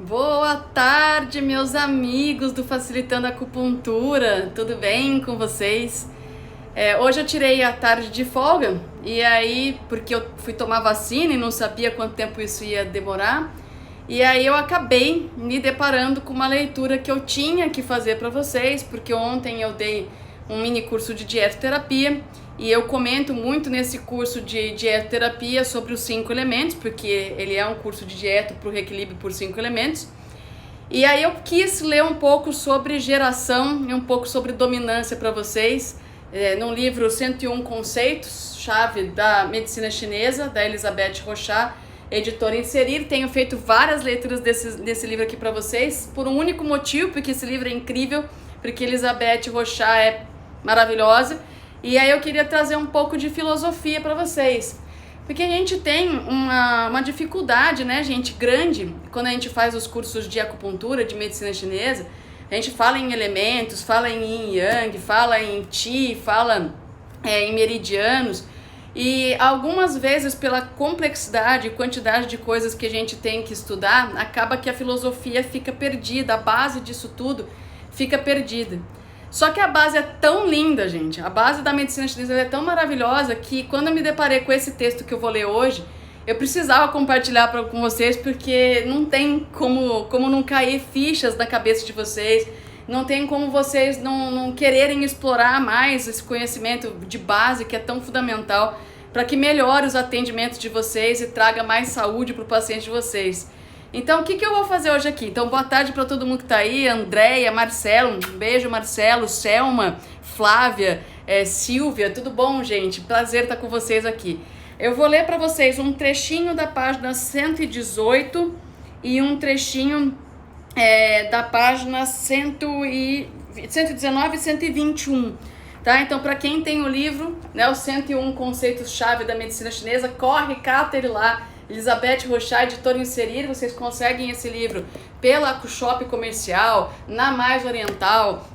Boa tarde, meus amigos do Facilitando a Acupuntura, tudo bem com vocês? Hoje eu tirei a tarde de folga e aí, porque eu fui tomar vacina e não sabia quanto tempo isso ia demorar, e aí eu acabei me deparando com uma leitura que eu tinha que fazer para vocês, porque ontem eu dei um mini curso de dietoterapia e eu comento muito nesse curso de dietoterapia sobre os 5 elementos, porque ele é um curso de dieta para o reequilíbrio por 5 elementos. E aí eu quis ler um pouco sobre geração e um pouco sobre dominância para vocês, num livro 101 Conceitos, chave da medicina chinesa, da Elisabeth Rochat, editora Inserir. Tenho feito várias leituras desse livro aqui para vocês, por um único motivo, porque esse livro é incrível, porque Elisabeth Rochat é maravilhosa. E aí eu queria trazer um pouco de filosofia para vocês, porque a gente tem uma dificuldade, né, gente, grande, quando a gente faz os cursos de acupuntura, de medicina chinesa. A gente fala em elementos, fala em yin e yang, fala em qi, fala em meridianos, e algumas vezes pela complexidade e quantidade de coisas que a gente tem que estudar, acaba que a filosofia fica perdida, a base disso tudo fica perdida. Só que a base é tão linda, gente, a base da medicina chinesa é tão maravilhosa que quando eu me deparei com esse texto que eu vou ler hoje, eu precisava compartilhar com vocês, porque não tem como não cair fichas na cabeça de vocês, não tem como vocês não quererem explorar mais esse conhecimento de base que é tão fundamental para que melhore os atendimentos de vocês e traga mais saúde para o paciente de vocês. Então, o que eu vou fazer hoje aqui? Então, boa tarde para todo mundo que tá aí, Andréia, Marcelo, um beijo, Marcelo, Selma, Flávia, Silvia, tudo bom, gente? Prazer estar com vocês aqui. Eu vou ler para vocês um trechinho da página 118 e um trechinho da página 119 e 121. Tá? Então, para quem tem o livro, né, os 101 Conceitos-Chave da Medicina Chinesa, corre, cata ele lá. Elizabeth Rochat, editora Inserir. Vocês conseguem esse livro pela AcuShop comercial, na Mais Oriental,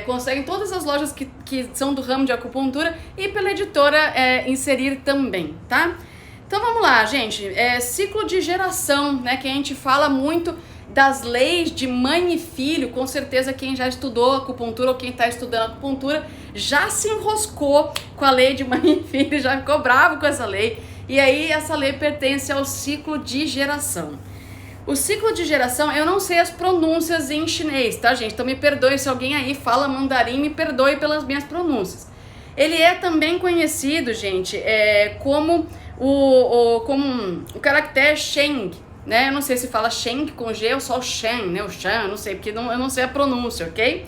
conseguem todas as lojas que são do ramo de acupuntura e pela editora Inserir também, tá? Então vamos lá, gente. Ciclo de geração, né, que a gente fala muito das leis de mãe e filho. Com certeza quem já estudou acupuntura ou quem está estudando acupuntura já se enroscou com a lei de mãe e filho, já ficou bravo com essa lei. E aí essa lei pertence ao ciclo de geração. O ciclo de geração, eu não sei as pronúncias em chinês, tá, gente? Então me perdoe se alguém aí fala mandarim, me perdoe pelas minhas pronúncias. Ele é também conhecido, gente, como o caractere Sheng, né? Eu não sei se fala Sheng com G ou só o Shen, né? O Shan, eu não sei, porque eu não sei a pronúncia, ok?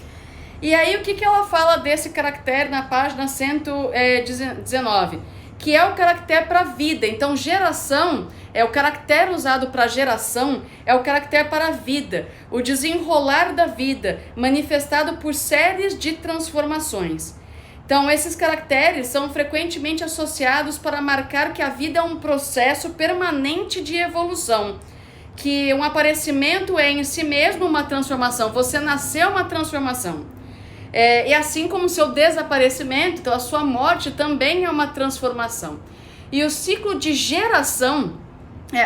E aí o que ela fala desse caractere na página 119? Que é o caractere para vida. Então, geração, o caractere usado para geração, é o caractere para a vida, o desenrolar da vida, manifestado por séries de transformações. Então, esses caracteres são frequentemente associados para marcar que a vida é um processo permanente de evolução, que um aparecimento é em si mesmo uma transformação, você nasceu uma transformação. E assim como o seu desaparecimento, então a sua morte também é uma transformação. E o ciclo de geração,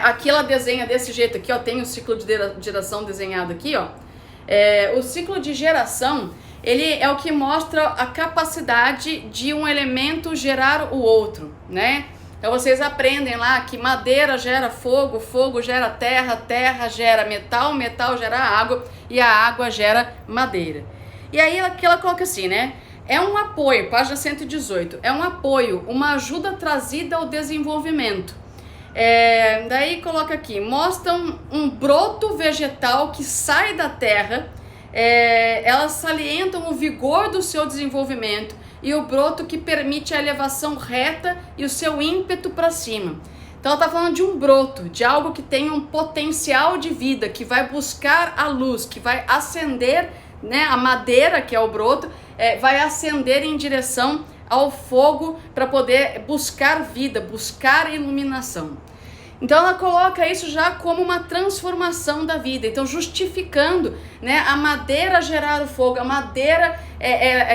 aqui ela desenha desse jeito aqui, ó, tem o ciclo de geração desenhado aqui, ó. O ciclo de geração, ele é o que mostra a capacidade de um elemento gerar o outro, né? Então vocês aprendem lá que madeira gera fogo, fogo gera terra, terra gera metal, metal gera água e a água gera madeira. E aí aqui ela coloca assim, né? É um apoio, página 118, é um apoio, uma ajuda trazida ao desenvolvimento. Daí coloca aqui, mostra um broto vegetal que sai da terra, elas salientam o vigor do seu desenvolvimento e o broto que permite a elevação reta e o seu ímpeto para cima. Então ela está falando de um broto, de algo que tem um potencial de vida, que vai buscar a luz, que vai acender, né, a madeira, que é o broto, vai ascender em direção ao fogo para poder buscar vida, buscar iluminação. Então ela coloca isso já como uma transformação da vida, então justificando, né, a madeira gerar o fogo. A madeira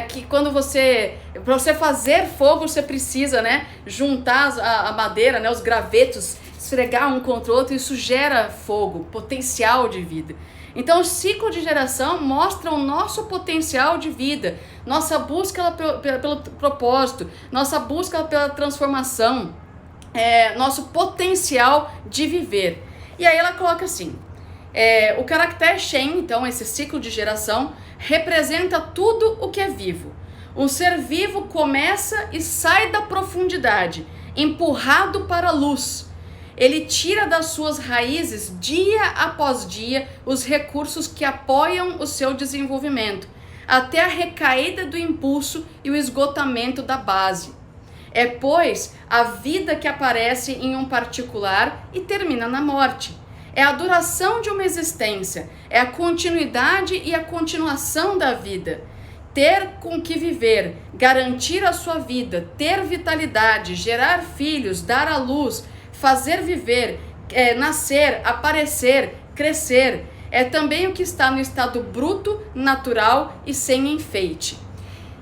que quando para você fazer fogo você precisa, né, juntar a madeira, né, os gravetos esfregar um contra o outro, isso gera fogo, potencial de vida. Então o ciclo de geração mostra o nosso potencial de vida, nossa busca pelo propósito, nossa busca pela transformação, nosso potencial de viver. E aí ela coloca assim, o caractere Shen, então esse ciclo de geração, representa tudo o que é vivo. Um ser vivo começa e sai da profundidade, empurrado para a luz. Ele tira das suas raízes, dia após dia, os recursos que apoiam o seu desenvolvimento, até a recaída do impulso e o esgotamento da base. É, pois, a vida que aparece em um particular e termina na morte. É a duração de uma existência, é a continuidade e a continuação da vida. Ter com que viver, garantir a sua vida, ter vitalidade, gerar filhos, dar à luz, fazer viver, nascer, aparecer, crescer, é também o que está no estado bruto, natural e sem enfeite.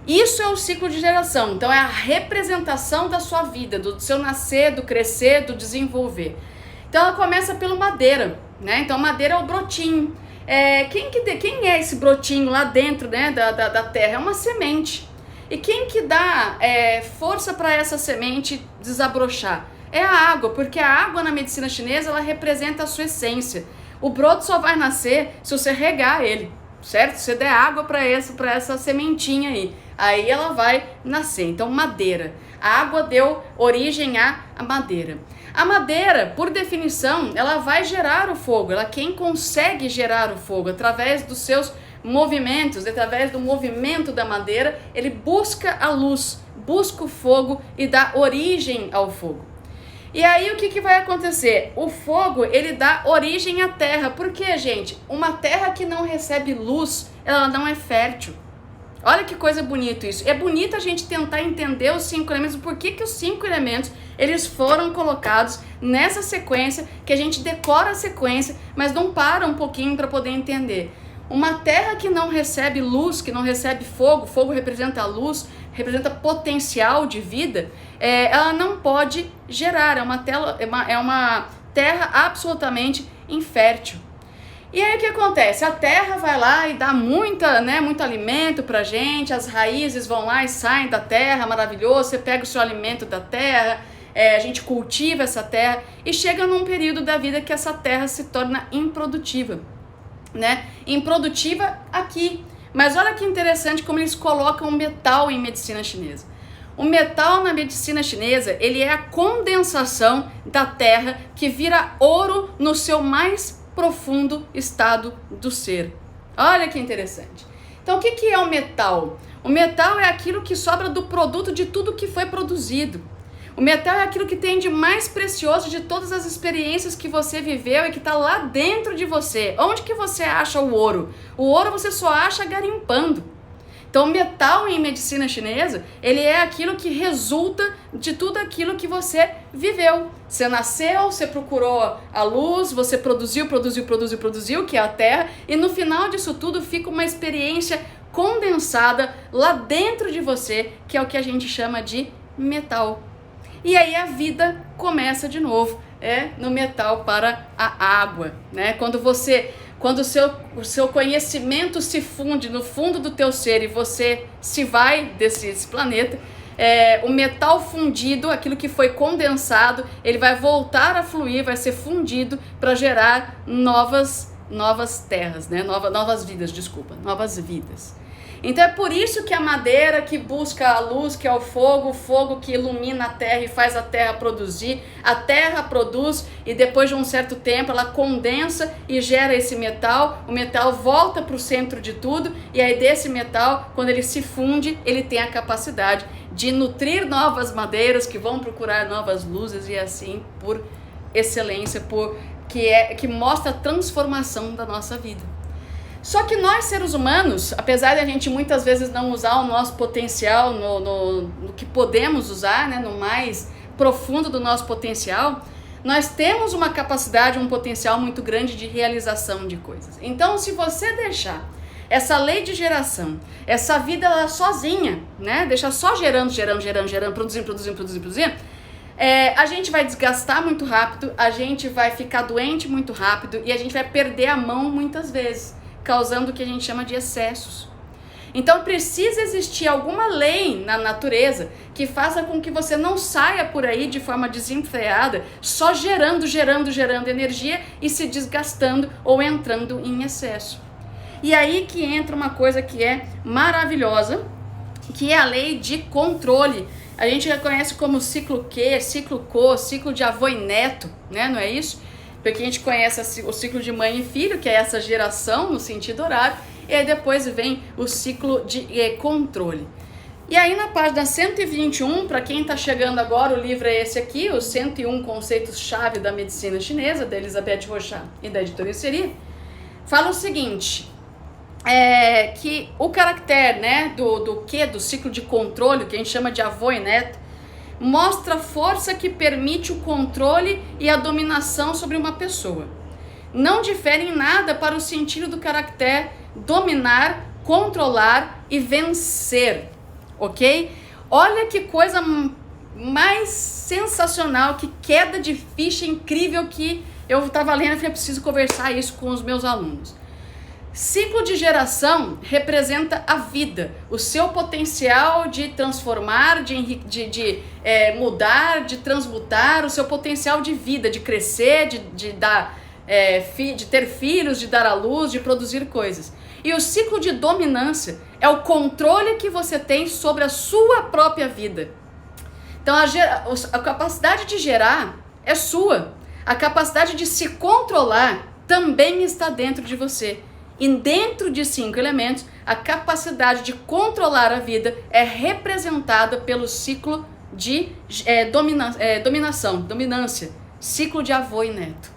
Isso é o ciclo de geração, então é a representação da sua vida, do seu nascer, do crescer, do desenvolver. Então ela começa pelo madeira, né? Então madeira é o brotinho. Quem é esse brotinho lá dentro, né, da terra? É uma semente. E quem que dá força para essa semente desabrochar? É a água, porque a água na medicina chinesa ela representa a sua essência. O broto só vai nascer se você regar ele, certo? Se você der água para essa sementinha aí ela vai nascer. Então madeira, a água deu origem à madeira. A madeira, por definição, ela vai gerar o fogo, quem consegue gerar o fogo através dos seus movimentos, através do movimento da madeira, ele busca a luz, busca o fogo e dá origem ao fogo. E aí o que vai acontecer? O fogo, ele dá origem à terra. Por quê, gente? Uma terra que não recebe luz, ela não é fértil. Olha que coisa bonita isso. É bonito a gente tentar entender os 5 elementos, por que os 5 elementos eles foram colocados nessa sequência, que a gente decora a sequência, mas não para um pouquinho para poder entender. Uma terra que não recebe luz, que não recebe fogo, fogo representa a luz, representa potencial de vida, ela não pode gerar, é uma terra absolutamente infértil. E aí o que acontece? A terra vai lá e dá muito alimento pra gente, as raízes vão lá e saem da terra, maravilhoso, você pega o seu alimento da terra, a gente cultiva essa terra e chega num período da vida que essa terra se torna improdutiva, né? Improdutiva aqui. Mas olha que interessante como eles colocam o metal em medicina chinesa. O metal na medicina chinesa, ele é a condensação da terra que vira ouro no seu mais profundo estado do ser. Olha que interessante. Então o que é o metal? O metal é aquilo que sobra do produto de tudo que foi produzido. O metal é aquilo que tem de mais precioso de todas as experiências que você viveu e que está lá dentro de você. Onde que você acha o ouro? O ouro você só acha garimpando. Então o metal em medicina chinesa, ele é aquilo que resulta de tudo aquilo que você viveu. Você nasceu, você procurou a luz, você produziu, que é a terra, e no final disso tudo fica uma experiência condensada lá dentro de você, que é o que a gente chama de metal. E aí a vida começa de novo, no metal para a água, né? Quando o seu conhecimento se funde no fundo do teu ser e você se vai desse planeta, o metal fundido, aquilo que foi condensado, ele vai voltar a fluir, vai ser fundido para gerar novas terras, né? Novas vidas. Então é por isso que a madeira que busca a luz, que é o fogo que ilumina a terra e faz a terra produzir, a terra produz e depois de um certo tempo ela condensa e gera esse metal, o metal volta para o centro de tudo e aí desse metal, quando ele se funde, ele tem a capacidade de nutrir novas madeiras que vão procurar novas luzes e assim por excelência, que mostra a transformação da nossa vida. Só que nós, seres humanos, apesar de a gente muitas vezes não usar o nosso potencial no que podemos usar, né, no mais profundo do nosso potencial, nós temos uma capacidade, um potencial muito grande de realização de coisas. Então, se você deixar essa lei de geração, essa vida ela sozinha, né, deixar só gerando, produzindo, a gente vai desgastar muito rápido, a gente vai ficar doente muito rápido e a gente vai perder a mão muitas vezes, causando o que a gente chama de excessos. Então precisa existir alguma lei na natureza que faça com que você não saia por aí de forma desenfreada, só gerando energia e se desgastando ou entrando em excesso. E aí que entra uma coisa que é maravilhosa, que é a lei de controle. A gente reconhece como ciclo Q, ciclo CO, ciclo de avô e neto, né? Não é isso? Porque a gente conhece o ciclo de mãe e filho, que é essa geração no sentido horário, e aí depois vem o ciclo de controle. E aí na página 121, para quem está chegando agora, o livro é esse aqui, os 101 conceitos-chave da medicina chinesa, da Elisabeth Rochat e da editora Seri, fala o seguinte, que o caractere, né, do Q, do ciclo de controle, que a gente chama de avô e neto, mostra a força que permite o controle e a dominação sobre uma pessoa. Não difere em nada para o sentido do caractere dominar, controlar e vencer, ok? Olha que coisa mais sensacional, que queda de ficha incrível que eu estava lendo e falei, preciso conversar isso com os meus alunos. Ciclo de geração representa a vida, o seu potencial de transformar, de mudar, de transmutar, o seu potencial de vida, de crescer, de ter filhos, de dar à luz, de produzir coisas. E o ciclo de dominância é o controle que você tem sobre a sua própria vida. Então a capacidade de gerar é sua, a capacidade de se controlar também está dentro de você. E dentro de 5 elementos, a capacidade de controlar a vida é representada pelo ciclo de dominância, ciclo de avô e neto.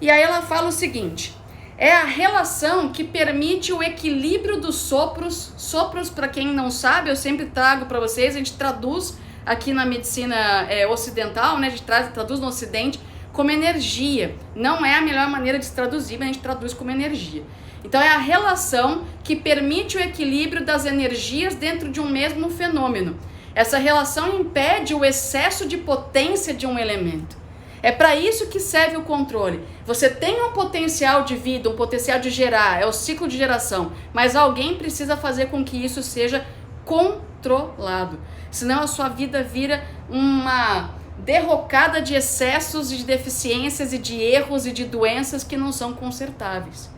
E aí ela fala o seguinte, é a relação que permite o equilíbrio dos sopros. Sopros, para quem não sabe, eu sempre trago para vocês, a gente traduz aqui na medicina ocidental, né? A gente traduz no ocidente como energia. Não é a melhor maneira de se traduzir, mas a gente traduz como energia. Então é a relação que permite o equilíbrio das energias dentro de um mesmo fenômeno. Essa relação impede o excesso de potência de um elemento. É para isso que serve o controle. Você tem um potencial de vida, um potencial de gerar, é o ciclo de geração, mas alguém precisa fazer com que isso seja controlado. Senão a sua vida vira uma derrocada de excessos, de deficiências e de erros e de doenças que não são consertáveis.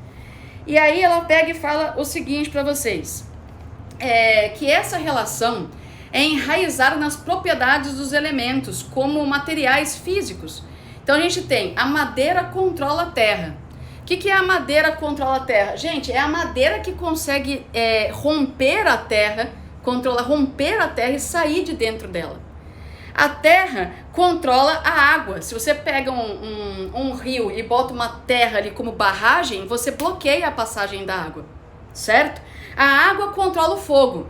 E aí ela pega e fala o seguinte para vocês, que essa relação é enraizada nas propriedades dos elementos, como materiais físicos. Então a gente tem a madeira controla a terra. O que é a madeira controla a terra? Gente, é a madeira que consegue romper a terra e sair de dentro dela. A terra controla a água. Se você pega um rio e bota uma terra ali como barragem, você bloqueia a passagem da água, certo? A água controla o fogo.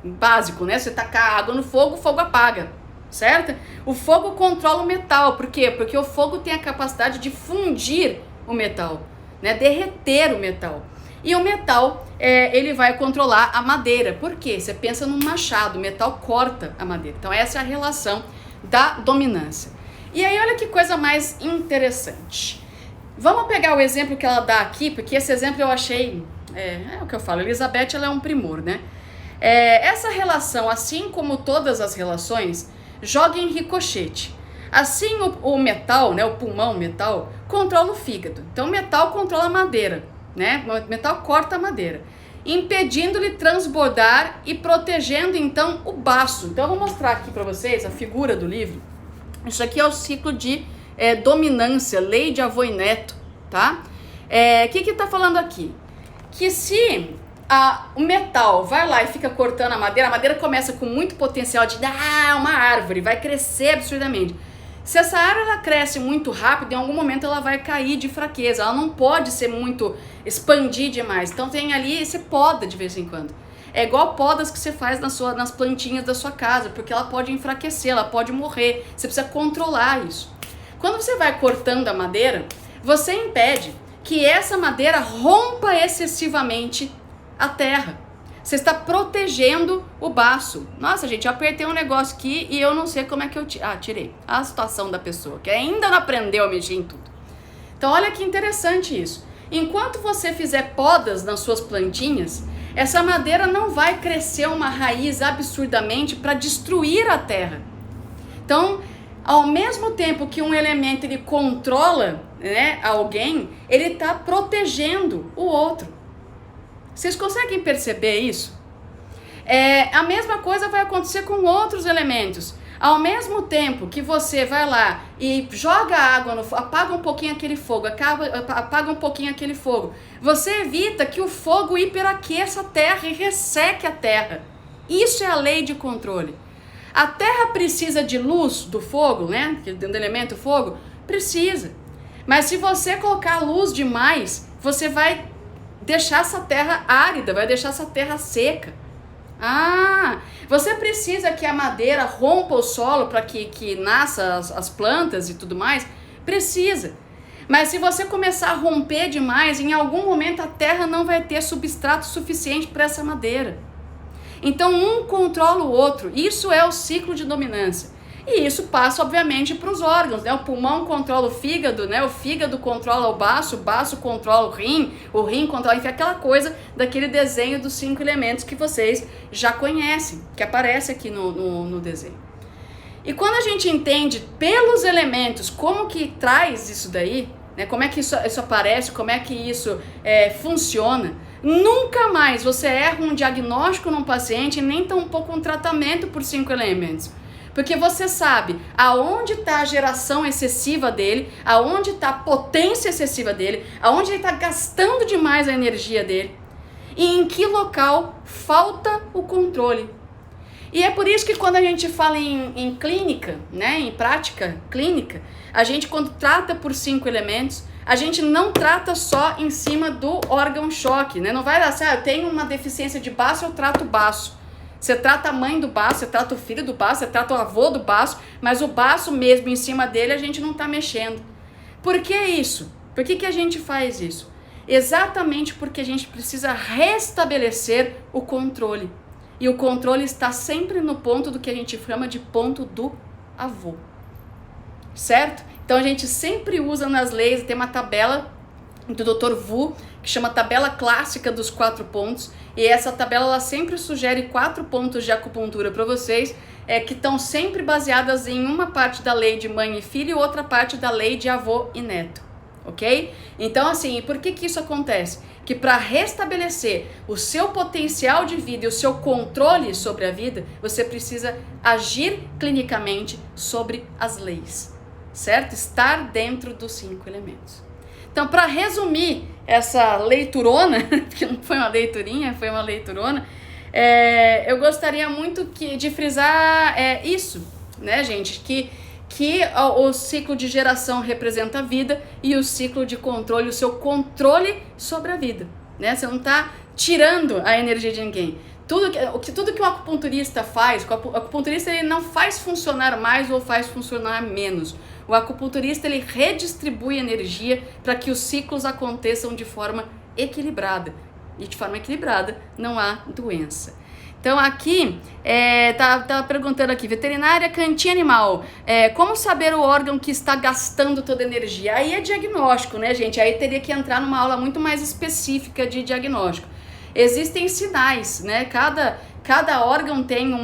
Básico, né? Você tacar água no fogo, o fogo apaga, certo? O fogo controla o metal. Por quê? Porque o fogo tem a capacidade de fundir o metal, né? Derreter o metal. E o metal, ele vai controlar a madeira. Por quê? Você pensa num machado, o metal corta a madeira. Então essa é a relação da dominância. E aí olha que coisa mais interessante. Vamos pegar o exemplo que ela dá aqui, porque esse exemplo eu achei, é o que eu falo, Elizabeth ela é um primor, né? Essa relação, assim como todas as relações, joga em ricochete. Assim o metal, né, o pulmão metal, controla o fígado. Então o metal controla a madeira, né? O metal corta a madeira, impedindo-lhe transbordar e protegendo então o baço. Então eu vou mostrar aqui para vocês a figura do livro. Isso aqui é o ciclo de dominância, lei de avô e neto, tá? O que tá falando aqui? Que se o metal vai lá e fica cortando a madeira começa com muito potencial de dar uma árvore, vai crescer absurdamente. Se essa árvore ela cresce muito rápido, em algum momento ela vai cair de fraqueza, ela não pode ser muito, expandir demais. Então tem ali, você poda de vez em quando. É igual podas que você faz nas plantinhas da sua casa, porque ela pode enfraquecer, ela pode morrer, você precisa controlar isso. Quando você vai cortando a madeira, você impede que essa madeira rompa excessivamente a terra. Você está protegendo o baço. Nossa, gente, eu apertei um negócio aqui e eu não sei como é que eu tirei. A situação da pessoa, que ainda não aprendeu a mexer em tudo. Então, olha que interessante isso. Enquanto você fizer podas nas suas plantinhas, essa madeira não vai crescer uma raiz absurdamente para destruir a terra. Então, ao mesmo tempo que um elemento ele controla, né, alguém, ele está protegendo o outro. Vocês conseguem perceber isso? A mesma coisa vai acontecer com outros elementos. Ao mesmo tempo que você vai lá e joga água no fogo, apaga um pouquinho aquele fogo, apaga um pouquinho aquele fogo, você evita que o fogo hiperaqueça a terra e resseque a terra. Isso é a lei de controle. A terra precisa de luz do fogo, né? Do elemento fogo? Precisa. Mas se você colocar luz demais, você vai deixar essa terra árida, vai deixar essa terra seca. Você precisa que a madeira rompa o solo para que nasça as plantas e tudo mais? Precisa. Mas se você começar a romper demais, em algum momento a terra não vai ter substrato suficiente para essa madeira. Então um controla o outro. Isso é o ciclo de dominância. E isso passa, obviamente, para os órgãos, né? O pulmão controla o fígado, né? O fígado controla o baço controla o rim controla, enfim, aquela coisa daquele desenho dos 5 elementos que vocês já conhecem, que aparece aqui no desenho. E quando a gente entende pelos elementos como que traz isso daí, né? Como é que isso aparece, como é que isso funciona, nunca mais você erra um diagnóstico num paciente, nem tampouco um tratamento por 5 elementos. Porque você sabe aonde está a geração excessiva dele, aonde está a potência excessiva dele, aonde ele está gastando demais a energia dele e em que local falta o controle. E é por isso que quando a gente fala em clínica, né, em prática clínica, a gente quando trata por 5 elementos, a gente não trata só em cima do órgão-choque, né? Não vai dar assim, eu tenho uma deficiência de baço, eu trato baço. Você trata a mãe do baço, você trata o filho do baço, você trata o avô do baço, mas o baço mesmo em cima dele a gente não está mexendo. Por que isso? Por que a gente faz isso? Exatamente porque a gente precisa restabelecer o controle. E o controle está sempre no ponto do que a gente chama de ponto do avô. Certo? Então a gente sempre usa nas leis, tem uma tabela do Dr. Wu, que chama tabela clássica dos 4 pontos, e essa tabela ela sempre sugere 4 pontos de acupuntura para vocês, que estão sempre baseadas em uma parte da lei de mãe e filho e outra parte da lei de avô e neto, ok? Então assim, por que isso acontece? Que para restabelecer o seu potencial de vida e o seu controle sobre a vida, você precisa agir clinicamente sobre as leis, certo? Estar dentro dos 5 elementos. Então, para resumir essa leiturona, que não foi uma leiturinha, foi uma leiturona, eu gostaria muito de frisar isso, né, gente? Que o ciclo de geração representa a vida e o ciclo de controle, o seu controle sobre a vida, né? Você não está tirando a energia de ninguém. Tudo que o acupunturista faz, o acupunturista ele não faz funcionar mais ou faz funcionar menos. O acupunturista ele redistribui energia para que os ciclos aconteçam de forma equilibrada. E de forma equilibrada não há doença. Então aqui, tá perguntando aqui, veterinária cantinho animal, como saber o órgão que está gastando toda a energia? Aí é diagnóstico, né, gente? Aí teria que entrar numa aula muito mais específica de diagnóstico. Existem sinais, né? Cada órgão tem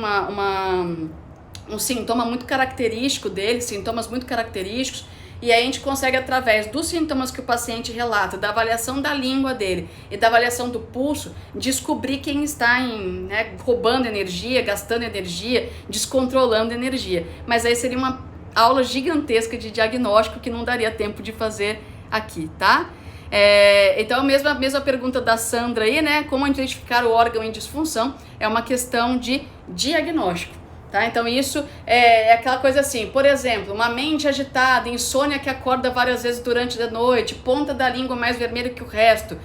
um sintoma muito característico dele, sintomas muito característicos, e aí a gente consegue, através dos sintomas que o paciente relata, da avaliação da língua dele e da avaliação do pulso, descobrir quem está roubando energia, gastando energia, descontrolando energia. Mas aí seria uma aula gigantesca de diagnóstico que não daria tempo de fazer aqui, tá? Então a mesma pergunta da Sandra aí, né? Como identificar o órgão em disfunção? É uma questão de diagnóstico. Tá? Então isso é aquela coisa assim, por exemplo, uma mente agitada, insônia que acorda várias vezes durante a noite, ponta da língua mais vermelha que o resto,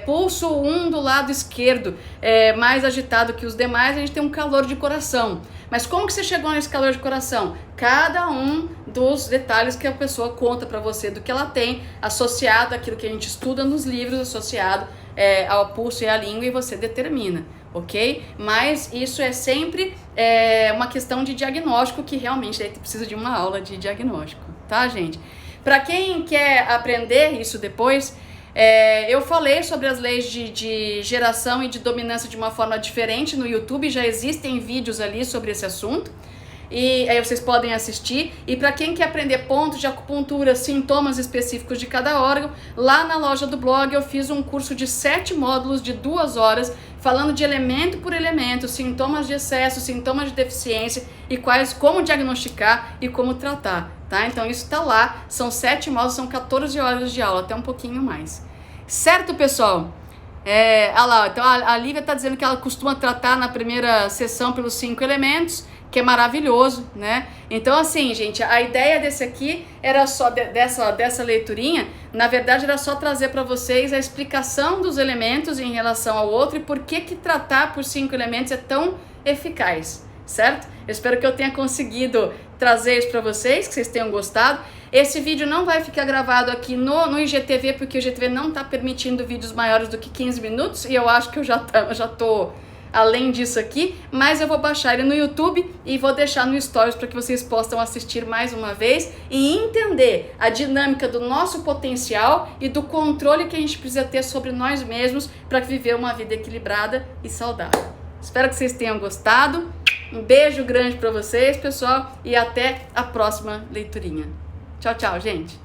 pulso 1 do lado esquerdo mais agitado que os demais, a gente tem um calor de coração. Mas como que você chegou nesse calor de coração? Cada um dos detalhes que a pessoa conta para você do que ela tem, associado àquilo que a gente estuda nos livros, associado ao pulso e à língua, e você determina ok? Mas isso é sempre uma questão de diagnóstico que realmente daí precisa de uma aula de diagnóstico, tá, gente? Para quem quer aprender isso depois, eu falei sobre as leis de geração e de dominância de uma forma diferente no YouTube, já existem vídeos ali sobre esse assunto. E aí vocês podem assistir. E para quem quer aprender pontos de acupuntura, sintomas específicos de cada órgão, lá na loja do blog eu fiz um curso de 7 módulos de 2 horas, falando de elemento por elemento, sintomas de excesso, sintomas de deficiência e como diagnosticar e como tratar, tá? Então isso tá lá, são 7 módulos, são 14 horas de aula, até um pouquinho mais. Certo, pessoal? Olha lá, então a Lívia tá dizendo que ela costuma tratar na primeira sessão pelos 5 elementos, que é maravilhoso, né? Então, assim, gente, a ideia desse aqui era só, dessa leiturinha, na verdade era só trazer para vocês a explicação dos elementos em relação ao outro e por que tratar por 5 elementos é tão eficaz, certo? Eu espero que eu tenha conseguido trazer isso para vocês, que vocês tenham gostado. Esse vídeo não vai ficar gravado aqui no IGTV, porque o IGTV não está permitindo vídeos maiores do que 15 minutos, e eu acho que eu já tô além disso aqui, mas eu vou baixar ele no YouTube e vou deixar no Stories para que vocês possam assistir mais uma vez e entender a dinâmica do nosso potencial e do controle que a gente precisa ter sobre nós mesmos para viver uma vida equilibrada e saudável. Espero que vocês tenham gostado. Um beijo grande para vocês, pessoal, e até a próxima leiturinha. Tchau, tchau, gente!